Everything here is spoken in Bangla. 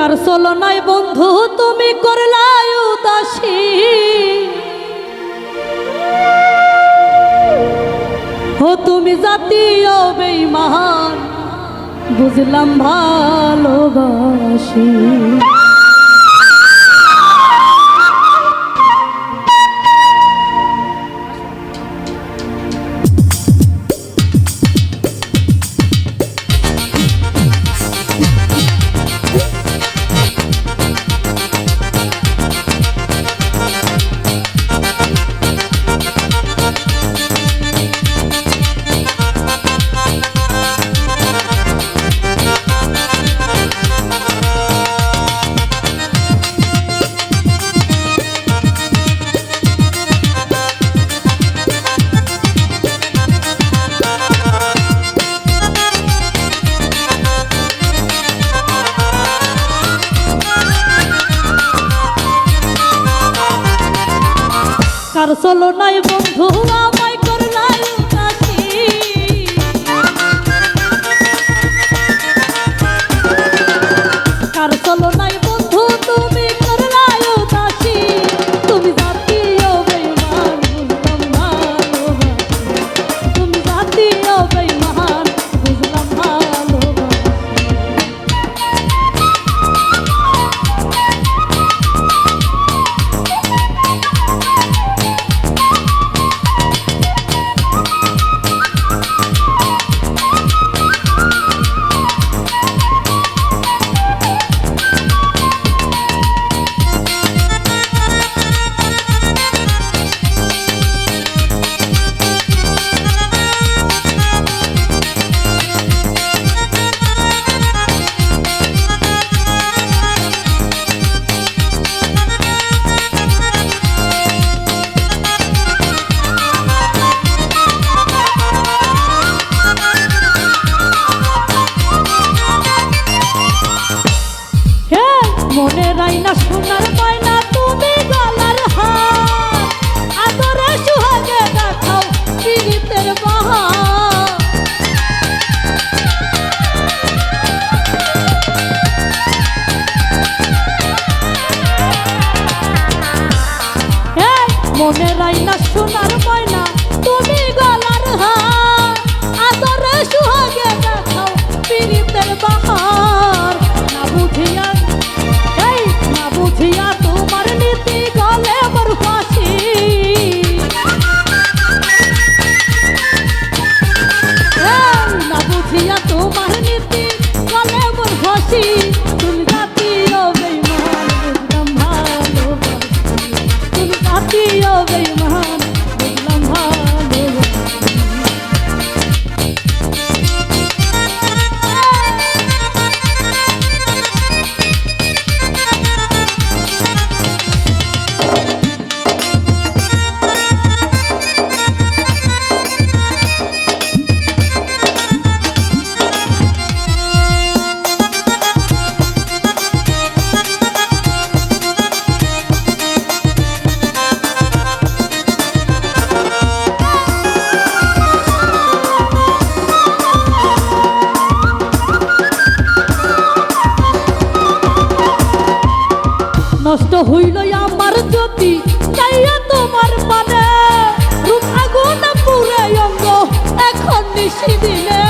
কার চলো নাই বন্ধু তুমি করলাই উদাসী ও তুমি জাতীয় বেঈমান বুঝলাম ভালোবাসি কার চলো নাই বন্ধু আমায় করলাই উদাসী কার চলো নাই বন্ধু তুমি করলাই উদাসী তুমি জাতীয় বেঈমান বুঝলাম ভালোবাসি তুমি জাতীয় বেঈমান বুঝলাম ভালোবাসি মনে রাইনা সোনার ময়না তুমি গলার হার আদরে সুহাগে দেখাও পীড়িতের বাহার মনে রাইনা সোনার ময়না তুমি গলার হার আদরে সুহাগে দেখাও পীড়িতের বাহার না বুঝিয়া বুঝিয়া তোমার নীতি গলে মোর ফাঁসি না বুঝিয়া তোমার নীতি গলে মোর ফাঁসি তুমি জাতীয় বেঈমান বুঝলাম ভালোবাসি তুমি জাতীয় বেঈমান বুঝলাম ভালোবাসি নষ্ট হইল আমার জ্যোতি চাইয়া তোমার মানে রূপ আগুন পুরে অঙ্গ এখন নিশি দিলে